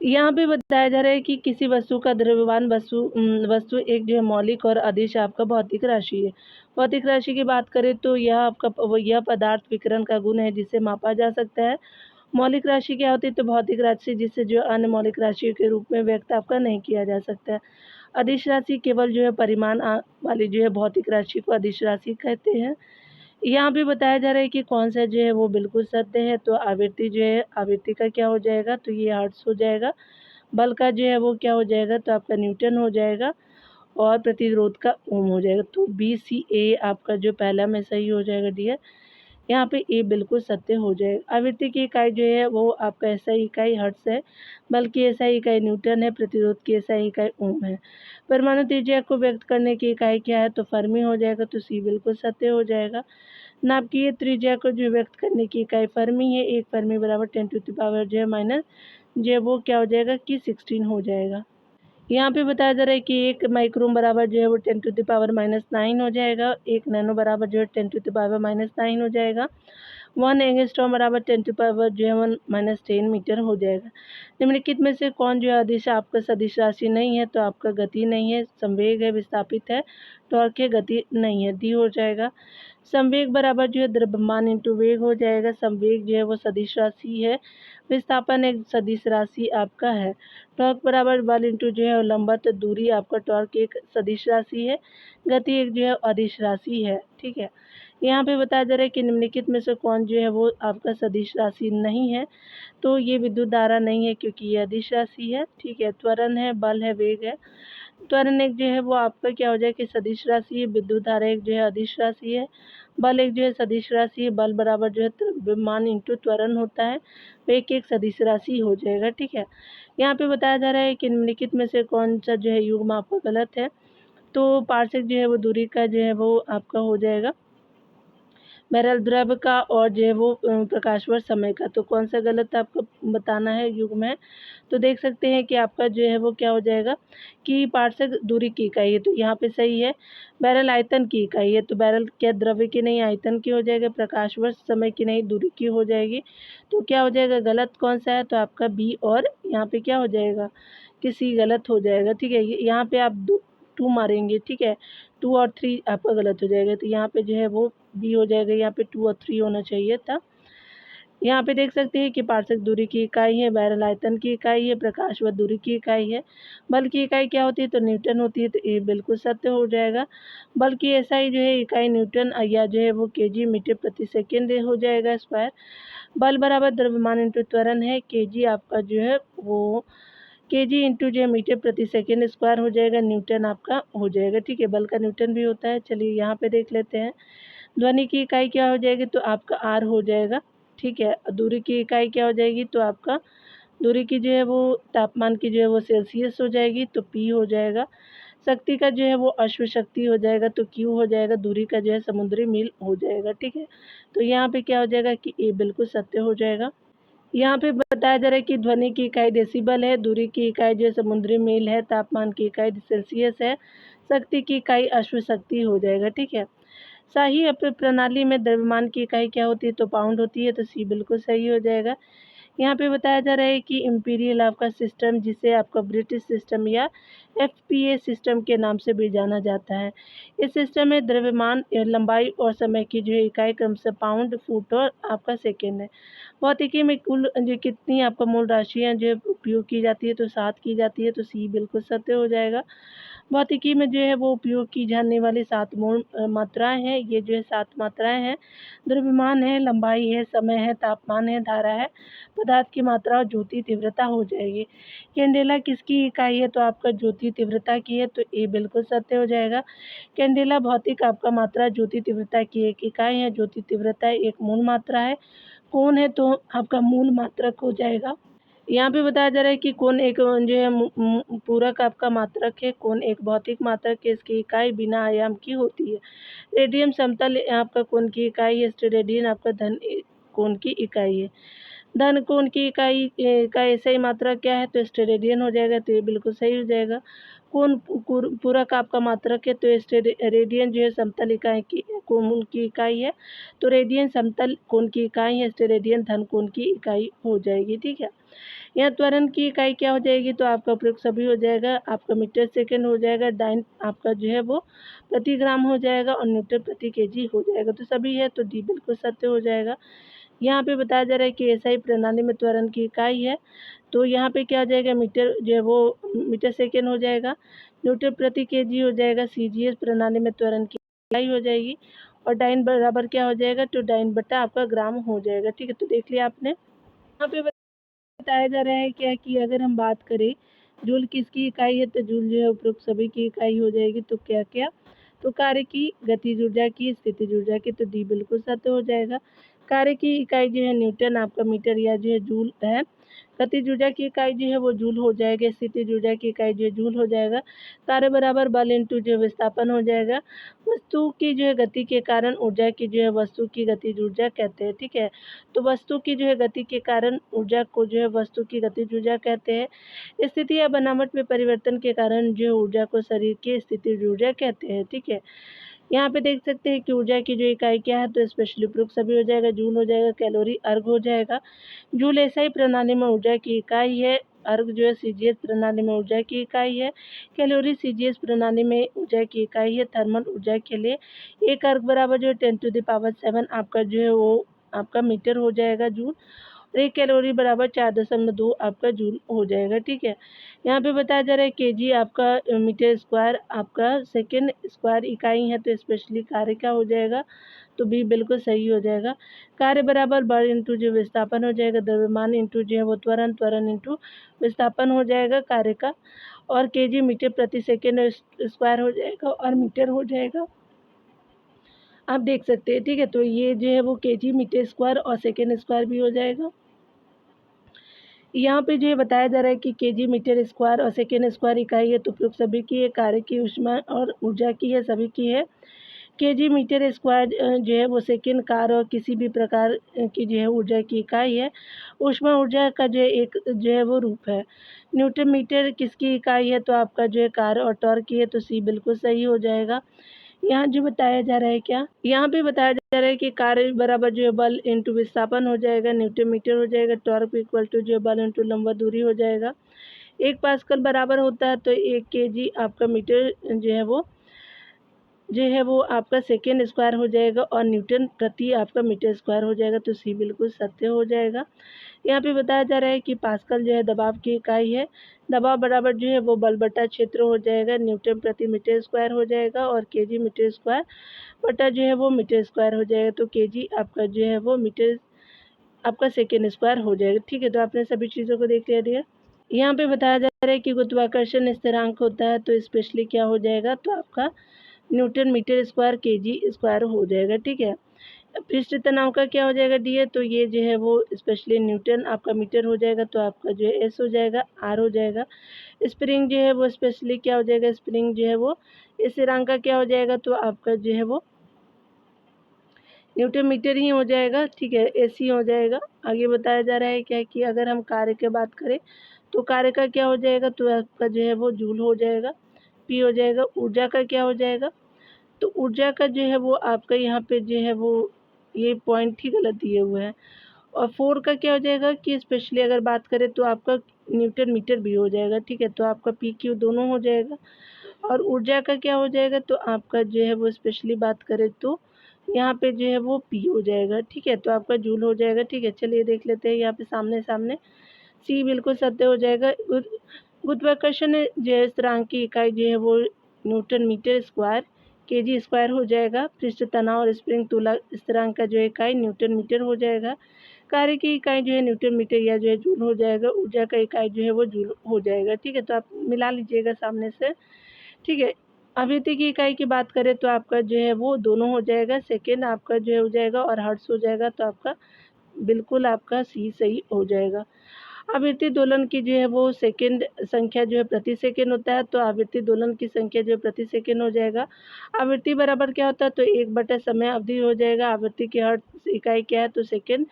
यहाँ पे बताया जा रहा है कि किसी वस्तु का द्रव्यमान वस्तु एक जो है मौलिक और अदिश आपका भौतिक राशि है। भौतिक राशि की बात करें तो यह पदार्थ विकिरण का गुण है जिसे मापा जा सकता है। मौलिक राशि क्या होती है? तो भौतिक राशि जिसे जो अन्य मौलिक राशियों के रूप में व्यक्त आपका नहीं किया जा सकता है। अदिश राशि केवल जो है परिमाण वाली जो है भौतिक राशि को अदिश राशि कहते हैं। यहाँ पे बताया जा रहा है कि कौन सा जो है वो बिल्कुल सत्य है। तो आवृत्ति जो है, आवृत्ति का क्या हो जाएगा? तो ये हर्ट्ज हो जाएगा। बल का जो है वो क्या हो जाएगा? तो आपका न्यूटन हो जाएगा और प्रतिरोध का ओम हो जाएगा। तो बी सी ए आपका जो पहला में सही हो जाएगा डियर। यहाँ पे ए बिल्कुल सत्य हो जाएगा। आवृत्ति की इकाई जो है वो आपका एसआई इकाई हर्ट्ज है, बल की एसआई इकाई न्यूटन है, प्रतिरोध की एसआई इकाई ओम है। परमाणु त्रिज्या को व्यक्त करने की इकाई क्या है? तो फर्मी हो जाएगा। तो सी बिल्कुल सत्य हो जाएगा। नाभिकीय त्रिज्या को जो व्यक्त करने की इकाई फर्मी है। एक फर्मी बराबर 10 टू द पावर जो है माइनस जो है वो क्या हो जाएगा कि 16 हो जाएगा। यहाँ पे बताया जा रहा है कि एक माइक्रोन बराबर जो है वो 10 टू द पावर -9 हो जाएगा। एक नैनो बराबर जो है 10 टू द पावर -9 हो जाएगा। 1 एंगस्ट्रॉम बराबर 10 टू पावर जो है 1 - 10 मीटर हो जाएगा। निम्नलिखित में से कौन जो है अदिश आपका सदिश राशि नहीं है? तो आपका गति नहीं है, संवेग है, विस्थापित है, टॉर्क है, गति नहीं है, डी हो जाएगा। संवेग बराबर जो है द्रव्यमान इंटू वेग हो जाएगा। संवेग जो है वो सदिश राशि है, विस्थापन एक सदिश राशि आपका है। टॉर्क बराबर बल इंटू जो है लंबवत दूरी आपका टॉर्क एक सदिश राशि है। गति एक जो है अदिश राशि है। ठीक है, यहाँ पे बताया जा रहा है कि निम्नलिखित में से कौन जो है वो आपका सदिश राशि नहीं है? तो ये विद्युत धारा नहीं है क्योंकि ये अदिश राशि है। ठीक है, त्वरण है, बल है, वेग है। त्वरण एक जो है वो आपका क्या हो जाए कि सदिश राशि है, विद्युत धारा एक जो है अदिश राशि है, बल एक जो है सदिश राशि है। बल बराबर जो है द्रव्यमान इंटू त्वरण होता है, वेग एक सदिश राशि हो जाएगा। ठीक है, यहाँ पे बताया जा रहा है कि निम्नलिखित में से कौन सा जो है युग्म आपका गलत है? तो पार्सेक जो है वो दूरी का जो है वो आपका हो जाएगा बैरल द्रव का और जो है वो प्रकाश वर्ष समय का। तो कौन सा गलत आपको बताना है युग्म है? तो देख सकते हैं कि आपका जो है वो क्या हो जाएगा कि पार्सेक दूरी की इकाई है, तो यहाँ पे सही है। बैरल आयतन की इकाई है, तो बैरल क्या द्रव्य की नहीं आयतन की हो जाएगा। प्रकाश वर्ष समय की नहीं दूरी की हो जाएगी। तो क्या हो जाएगा गलत कौन सा है? तो आपका बी और यहाँ पे क्या हो जाएगा कि सी गलत हो जाएगा। ठीक है, यहाँ पे आप 2 मारेंगे। ठीक है, 2 और 3 आपका गलत हो जाएगा। तो यहाँ पे जो है वो बी हो जाएगा। यहाँ पे 2 और 3 होना चाहिए था। यहाँ पे देख सकते हैं कि पार्सेक दूरी की इकाई है, बैरल आयतन की इकाई है, प्रकाश वर्ष दूरी की इकाई है। बल की इकाई क्या होती है? तो न्यूटन होती है। तो ये बिल्कुल सत्य हो जाएगा। बल की एसआई जो है इकाई न्यूटन या जो है वो केजी मीटर प्रति सेकेंड हो जाएगा स्क्वायर। बल बराबर द्रव्यमान इंटू त्वरण है। केजी आपका जो है वो केजी इंटू जो है मीटर प्रति सेकेंड स्क्वायर हो जाएगा। न्यूटन आपका हो जाएगा। ठीक है, बल का न्यूटन भी होता है। चलिए यहाँ पे देख लेते हैं। ध्वनि की इकाई क्या हो जाएगी? तो आपका आर हो जाएगा। ठीक है, दूरी की इकाई क्या हो जाएगी? तो आपका दूरी की जो है वो तापमान की जो है वो सेल्सियस हो जाएगी। तो पी हो जाएगा। शक्ति का जो है वो अश्व शक्ति हो जाएगा। तो क्यू हो जाएगा। दूरी का जो है समुद्री मील हो जाएगा। ठीक है, तो यहाँ पे क्या हो जाएगा कि ए बिल्कुल सत्य हो जाएगा। यहाँ पे बताया जा रहा है कि ध्वनि की इकाई डेसिबल है, दूरी की इकाई जो है समुद्री मील है, तापमान की इकाई सेल्सियस है, शक्ति की इकाई अश्व शक्ति हो जाएगा। ठीक है, शाही प्रणाली में द्रव्यमान की इकाई क्या होती है? तो पाउंड होती है। तो सी बिल्कुल सही हो जाएगा। यहाँ पे बताया जा रहा है कि इम्पीरियल आपका सिस्टम जिसे आपका ब्रिटिश सिस्टम या एफपीए सिस्टम के नाम से भी जाना जाता है। इस सिस्टम में द्रव्यमान लंबाई और समय की जो इकाई क्रमशः पाउंड, फुट और आपका सेकेंड है। भौतिकी में कुल जो कितनी आपका मूल राशियाँ जो उपयोग की जाती है? तो 7 की जाती है। तो सी बिल्कुल सत्य हो जाएगा। भौतिकी में जो है वो उपयोग की जाने वाली 7 मूल मात्राएं हैं। ये जो है 7 मात्राएं हैं। द्रव्यमान है, लंबाई है, समय है, तापमान है, धारा है, पदार्थ की मात्रा और ज्योति तीव्रता हो जाएगी। कैंडेला किसकी इकाई है? तो आपका ज्योति तीव्रता की है। तो ए बिल्कुल सत्य हो जाएगा। कैंडेला भौतिक आपका मात्रा ज्योति तीव्रता की एक इकाई है। ज्योति तीव्रता एक मूल मात्रा है। कौन है? तो आपका मूल मात्रक हो जाएगा। यहाँ पे बताया जा रहा है कि कौन एक जो है पूरक आपका मात्रक है। कौन एक भौतिक मात्रक है, इसकी इकाई बिना आयाम की होती है। रेडियम समतल आपका कौन की इकाई है? स्टेरेडियन आपका धन कौन की इकाई है। धन कोण की इकाई का एसआई मात्रा क्या है, तो स्टेरेडियन हो जाएगा, तो ये बिल्कुल सही हो जाएगा। कोण पूरक आपका मात्रक है, तो रेडियन जो है समतल इकाई की कोण की इकाई है, तो रेडियन समतल कोण की इकाई है, स्टेरेडियन धन कोण की इकाई हो जाएगी। ठीक है, यहाँ त्वरण की इकाई क्या हो जाएगी, तो आपका प्रयोग सभी हो जाएगा, आपका मीटर सेकेंड हो जाएगा, डाइन आपका जो है वो प्रति ग्राम हो जाएगा और न्यूटन प्रति केजी हो जाएगा, तो सभी है, तो डी बिल्कुल सत्य हो जाएगा। यहाँ पे बताया जा रहा है कि एसआई प्रणाली में त्वरण की इकाई है, तो यहाँ पे क्या हो जाएगा, मीटर जो है वो मीटर सेकेंड हो जाएगा, न्यूटन प्रति केजी हो जाएगा, सीजीएस प्रणाली में त्वरण की इकाई हो जाएगी और डाइन बराबर क्या हो जाएगा, तो डाइन बटा आपका ग्राम हो जाएगा। ठीक है, तो देख लिया आपने। यहाँ पे बताया जा रहा है क्या कि अगर हम बात करें जूल किसकी इकाई है, तो जूल जो है उपरोक्त सभी की इकाई हो जाएगी, तो क्या क्या, तो कार्य की, गतिज ऊर्जा की, स्थितिज ऊर्जा की, तो डी बिल्कुल सत्य हो जाएगा। कार्य की इकाई जो है न्यूटन, आपका मीटर या जो है जूल है, गतिज ऊर्जा की इकाई जो है वो जूल हो जाएगा, स्थितिज ऊर्जा की इकाई जो है जूल हो जाएगा, कार्य बराबर बल इंटू जो है विस्थापन हो जाएगा। वस्तु की जो है गति के कारण ऊर्जा की जो है वस्तु की गतिज ऊर्जा कहते हैं। ठीक है, तो वस्तु की जो है गति के कारण ऊर्जा को जो है वस्तु की गतिज ऊर्जा कहते हैं। स्थिति या बनावट में परिवर्तन के कारण जो है ऊर्जा को शरीर की स्थितिज ऊर्जा कहते हैं। ठीक है, यहाँ पे देख सकते हैं कि ऊर्जा की जो इकाई क्या है, तो स्पेशली उपरोक्त सभी हो जाएगा, जूल हो जाएगा, कैलोरी अर्घ हो जाएगा। जूल एसआई प्रणाली में ऊर्जा की इकाई है, अर्घ जो है सीजीएस प्रणाली में ऊर्जा की इकाई है, कैलोरी सीजीएस प्रणाली में ऊर्जा की इकाई है। थर्मल ऊर्जा के लिए एक अर्घ बराबर जो है 10⁷ आपका जो है वो आपका मीटर हो जाएगा जूल, और 1 कैलोरी बराबर 4.2 आपका जूल हो जाएगा। ठीक है, यहाँ पे बताया जा रहा है केजी आपका मीटर स्क्वायर आपका सेकेंड स्क्वायर इकाई है, तो स्पेशली कार्य क्या हो जाएगा, तो बी बिल्कुल सही हो जाएगा। कार्य बराबर बल इंटू जो विस्थापन हो जाएगा, द्रव्यमान इंटू जो है वो त्वरण, त्वरण इंटू विस्थापन हो जाएगा कार्य का, और केजी मीटर प्रति सेकेंड स्क्वायर हो जाएगा और मीटर हो जाएगा, आप देख सकते हैं। ठीक है, तो ये जो है वो केजी मीटर स्क्वायर और सेकेंड स्क्वायर भी हो जाएगा। यहाँ पे जो है बताया जा रहा है कि केजी मीटर स्क्वायर और सेकेंड स्क्वायर इकाई है, तो उपयुक्त सभी की है, कार्य की, ऊष्मा और ऊर्जा की है, सभी की है। केजी मीटर स्क्वायर जो है वो सेकेंड कार्य और किसी भी प्रकार की जो है ऊर्जा की इकाई है। ऊष्मा ऊर्जा का जो है एक जो है वो रूप है। न्यूटन मीटर किसकी इकाई है, तो आपका जो है कार्य और टॉर्क की है, तो सी बिल्कुल सही हो जाएगा। यहाँ जो बताया जा रहा है क्या, यहाँ पे बताया जा रहा है कि कार्य बराबर जो है बल इंटू विस्थापन हो जाएगा, न्यूटन मीटर हो जाएगा, टॉर्क इक्वल टू जो है बल इंटू लंबवत दूरी हो जाएगा। 1 पास्कल बराबर होता है, तो 1 केजी आपका मीटर जो है वो आपका सेकेंड स्क्वायर हो जाएगा और न्यूटन प्रति आपका मीटर स्क्वायर हो जाएगा, तो सी बिल्कुल सत्य हो जाएगा। यहाँ पे बताया जा रहा है कि पास्कल जो है दबाव की इकाई है, दबाव बराबर जो है वो बल बटा क्षेत्र हो जाएगा, न्यूटन प्रति मीटर स्क्वायर हो जाएगा और केजी मीटर स्क्वायर बटा जो है वो मीटर स्क्वायर हो जाएगा, तो केजी आपका जो है वो मीटर आपका सेकेंड स्क्वायर हो जाएगा। ठीक है, तो आपने सभी चीज़ों को देख लिया डियर। यहाँ पे बताया जा रहा है कि गुरुत्वाकर्षण स्थिरांक होता है, तो स्पेशली क्या हो जाएगा, तो आपका newton metre square kg square हो जाएगा। ठीक है, पृष्ठ तनाव का क्या हो जाएगा डियर, तो ये जो है वो स्पेशली न्यूटन आपका मीटर हो जाएगा, तो आपका जो है एस हो जाएगा, आर हो जाएगा। स्प्रिंग जो है वो स्पेशली क्या हो जाएगा, स्प्रिंग जो है वो स्थिरांक का क्या हो जाएगा, तो आपका जो है वो न्यूटन मीटर ही हो जाएगा। ठीक है, एसी हो जाएगा। आगे बताया जा रहा है क्या कि अगर हम कार्य की बात करें, तो कार्य का क्या हो जाएगा, तो आपका जो है वो जूल हो जाएगा, पी हो जाएगा। ऊर्जा का क्या हो जाएगा, तो ऊर्जा का जो है वो आपका यहाँ पे जो है वो ये पॉइंट ही गलत दिए हुए हैं। और 4 का क्या हो जाएगा कि स्पेशली अगर बात करें तो आपका न्यूटन मीटर भी हो जाएगा। ठीक है, तो आपका पी क्यू दोनों हो जाएगा। और ऊर्जा का क्या हो जाएगा, तो आपका जो है वो स्पेशली बात करें तो यहाँ पे जो है वो पी हो जाएगा। ठीक है, तो आपका जूल हो जाएगा। ठीक है, चलिए देख लेते हैं यहाँ पे सामने सामने। सी बिल्कुल सत्य हो जाएगा। गुरुत्वाकर्षण जो है स्थिरांक की इकाई जो है वो newton metre square kg square हो जाएगा। पृष्ठ तनाव और स्प्रिंग तुला स्थिरांक का जो है इकाई न्यूटन मीटर हो जाएगा। कार्य की इकाई जो है न्यूटन मीटर या जो है जूल हो जाएगा। ऊर्जा का इकाई जो है वो जूल हो जाएगा। ठीक है, तो आप मिला लीजिएगा सामने से। ठीक है, आवृत्ति की इकाई की बात करें तो आपका जो है वो दोनों हो जाएगा, सेकेंड आपका जो है हो जाएगा और हर्ट्ज हो जाएगा, तो आपका बिल्कुल आपका सी सही हो जाएगा। आवृत्ति दोलन की जो है वो सेकेंड संख्या जो है प्रति सेकेंड होता है, तो आवृत्ति दोलन की संख्या जो है प्रति सेकेंड हो जाएगा। आवृत्ति बराबर क्या होता है, तो 1/समय अवधि हो जाएगा। आवृत्ति की हर्ट्ज इकाई क्या है, तो सेकेंड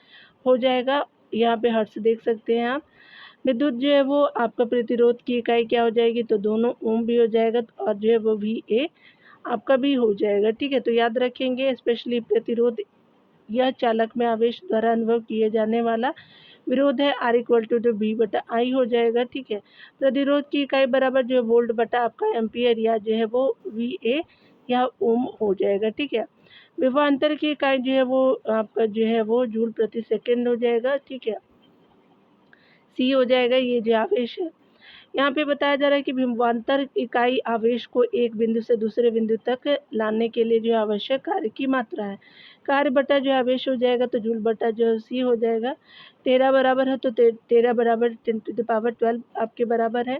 हो जाएगा। यहाँ पे हर्ट्ज देख सकते हैं आप। विद्युत जो है वो आपका प्रतिरोध की इकाई क्या हो जाएगी, तो दोनों ओम भी हो जाएगा और जो है वो VA आपका भी हो जाएगा, ठीक है। तो याद रखेंगे स्पेशली प्रतिरोध यह चालक में आवेश द्वारा अनुभव किए जाने वाला विरोध है, R=V/I हो जाएगा, ठीक है। प्रतिरोध की इकाई बराबर जो है वोल्ट बटा आपका एम्पियर या जो है वो VA या ओम हो जाएगा, ठीक है। विभवांतर की इकाई जो है वो आपका जो है वो जूल प्रति सेकंड हो जाएगा, ठीक है। C हो जाएगा, ये जो आवेश है। यहाँ पे बताया जा रहा है कि विभवांतर इकाई आवेश को एक बिंदु से दूसरे बिंदु तक लाने के लिए जो आवश्यक कार्य की मात्रा है। कार्य बटा जो आवेश हो जाएगा तो जूल बटा जो C हो जाएगा। 13 बराबर है तो 13 बराबर 10⁻12 आपके बराबर है।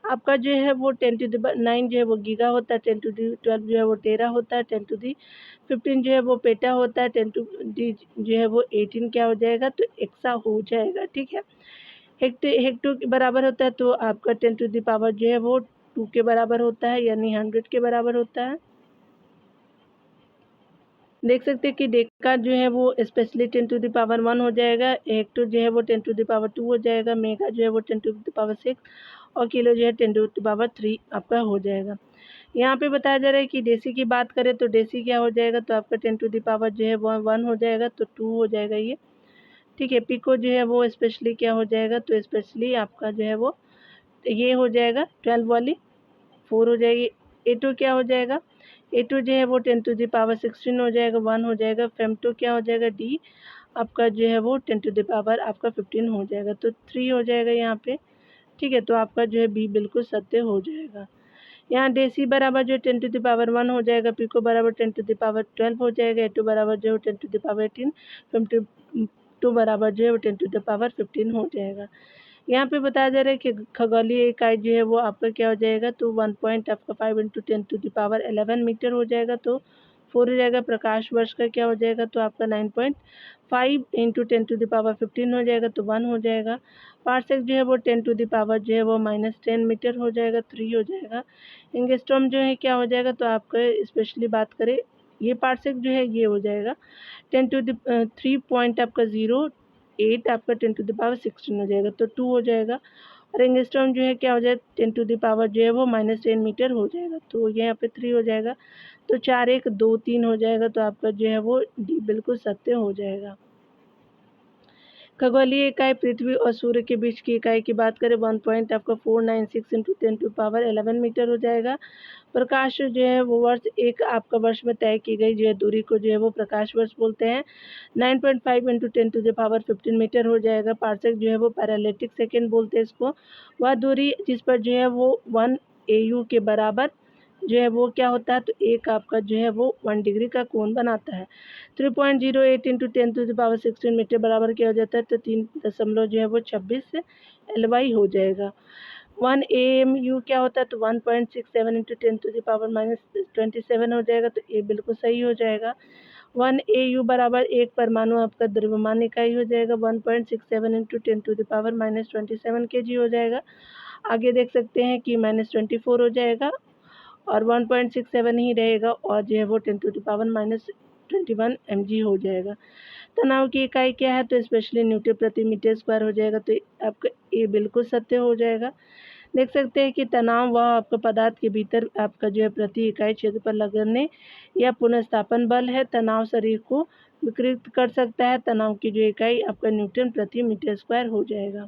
आपका जो है वो 10⁹ जो है वो गीगा होता है, 10⁻12 जो है वो टेरा होता है, 10⁻15 जो है वो पेटा होता है, 10⁻D जो है वो 18 क्या हो जाएगा, तो एक्सा हो जाएगा, ठीक है। हेक्टो के बराबर होता है तो आपका 10⁻ जो है वो 2 के बराबर होता है, यानी 100 के बराबर होता है। देख सकते हैं कि डेका जो है वो स्पेशली 10⁻1 हो जाएगा, हेक्टो जो है वो 10⁻2 हो जाएगा, मेगा जो है वो 10⁻6 और किलो जो है 10⁻3 आपका हो जाएगा। यहाँ पे बताया जा रहा है कि डेसी की बात करें तो डेसी क्या हो जाएगा, तो आपका 10⁻ जो है वो 1 हो जाएगा, तो 2 हो जाएगा ये, ठीक है। पिको जो है वो स्पेशली क्या हो जाएगा, तो स्पेशली आपका जो है वो ये हो जाएगा 12 वाली 4 हो जाएगी। A2 क्या हो जाएगा, A2 जो है वो 10⁻16 हो जाएगा, 1 हो जाएगा। फेम2 क्या हो जाएगा, D आपका जो है वो 10⁻ आपका 15 हो जाएगा, तो 3 हो जाएगा यहाँ पे, ठीक है। तो आपका जो है B बिल्कुल सत्य हो जाएगा। यहाँ डेसी बराबर जो 10⁻1 हो जाएगा, पिको बराबर 10⁻12 हो जाएगा, A2 बराबर जो है 10⁻18, फेम2 बराबर जो है वो 10⁻15 हो जाएगा। यहाँ पे बताया जा रहा है कि खगोलीय इकाई जो है वो आपका क्या हो जाएगा, तो 1 पॉइंट आपका 5 × 10⁻11 मीटर हो जाएगा, तो 4 हो जाएगा। प्रकाश वर्ष का क्या हो जाएगा, तो आपका 9.5 × 10⁻15 हो जाएगा, तो 1 हो जाएगा। पार्सेक जो है वो 10⁻ जो है वो -10 मीटर हो जाएगा, 3 हो जाएगा। एंगस्ट्रॉम जो है क्या हो जाएगा, तो आपका स्पेशली बात करें ये पार्सेक जो है ये हो जाएगा 3 पॉइंट आपका 08 आपका 10⁻16 हो जाएगा, तो 2 हो जाएगा। और एंगस्ट्रॉम जो है क्या हो जाएगा 10⁻ जो है वो -10 मीटर हो जाएगा, तो यहाँ पे 3 हो जाएगा, तो 4 1 2 3 हो जाएगा, तो आपका जो है वो डी बिल्कुल सत्य हो जाएगा। खगोलीय इकाई पृथ्वी और सूर्य के बीच की इकाई की बात करें 1 पॉइंट आपका 496 × 10⁻11 मीटर हो जाएगा। प्रकाश जो है वो वर्ष एक आपका वर्ष में तय की गई जो है दूरी को जो है वो प्रकाश वर्ष बोलते हैं। 9.5 × 10⁻15 मीटर हो जाएगा। पार्सेक जो है वो पैरालेटिक सेकेंड बोलते हैं इसको। वह दूरी जिस पर जो है वो 1 AU के बराबर जो है वो क्या होता है, तो एक आपका जो है वो 1 डिग्री का कोण बनाता है। 3.08 × 10⁻16 मीटर बराबर क्या हो जाता है, तो 3 दशमलव जो है वो 26 LY हो जाएगा। 1 AMU क्या होता है, तो 1.67 × 10⁻27 हो जाएगा, तो ये बिल्कुल सही हो जाएगा। 1 AU बराबर एक परमाणु आपका द्रव्यमान इकाई हो जाएगा, 1.67 × 10⁻27 kg हो जाएगा। आगे देख सकते हैं कि -24 हो जाएगा और 1.67 ही रहेगा और जो है वो 10⁻21 mg हो जाएगा। तनाव की इकाई क्या है, तो स्पेशली न्यूटन प्रति मीटर स्क्वायर हो जाएगा, तो आपका ये बिल्कुल सत्य हो जाएगा। देख सकते हैं कि तनाव वह आपका पदार्थ के भीतर आपका जो है प्रति इकाई क्षेत्र पर लगने या पुनर्स्थापन बल है। तनाव शरीर को विकृत कर सकता है। तनाव की जो इकाई आपका न्यूटन प्रति मीटर स्क्वायर हो जाएगा।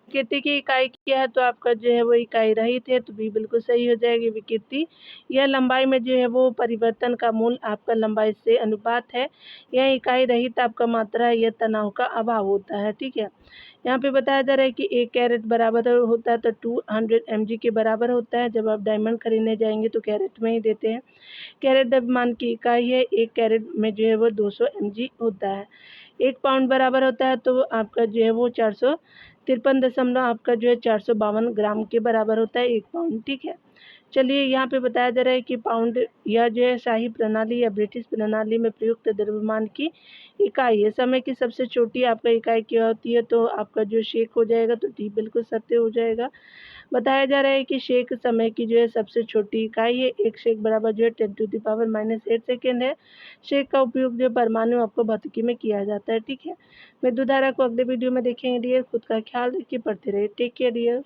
विकृति की इकाई क्या है, तो आपका जो है वो इकाई रहित है, तो भी बिल्कुल सही हो जाएगी। विकृति यह लंबाई में जो है वो परिवर्तन का मूल आपका लंबाई से अनुपात है। यह इकाई रहित आपका मात्रा है, यह तनाव का अभाव होता है, ठीक है। यहाँ पे बताया जा रहा है कि 1 कैरेट बराबर होता है तो 200 mg के बराबर होता है। जब आप डायमंड खरीदने जाएंगे तो कैरेट में ही देते हैं। कैरेट द्रव्यमान की इकाई है, 1 कैरेट में जो है वो 200 mg होता है। 1 पाउंड बराबर होता है तो आपका जो है वो 453 दशमलव आपका जो है 452 ग्राम के बराबर होता है 1 पाउंड, ठीक है। चलिए यहाँ पे बताया जा रहा है कि पाउंड या जो है शाही प्रणाली या ब्रिटिश प्रणाली में प्रयुक्त द्रव्यमान की इकाई है। समय की सबसे छोटी आपका इकाई क्या होती है, तो आपका जो शेक हो जाएगा, तो डी बिल्कुल सत्य हो जाएगा। बताया जा रहा है कि शेक समय की जो है सबसे छोटी इकाई है। 1 शेक बराबर जो है 10⁻⁻8 सेकंड है। शेक का उपयोग जो परमाणु आपको भौतिकी में किया जाता है, ठीक है। विद्युत धारा को अगले वीडियो में देखेंगे डियर। खुद का ख्याल रखिए, पढ़ते रहिए। Take care dear.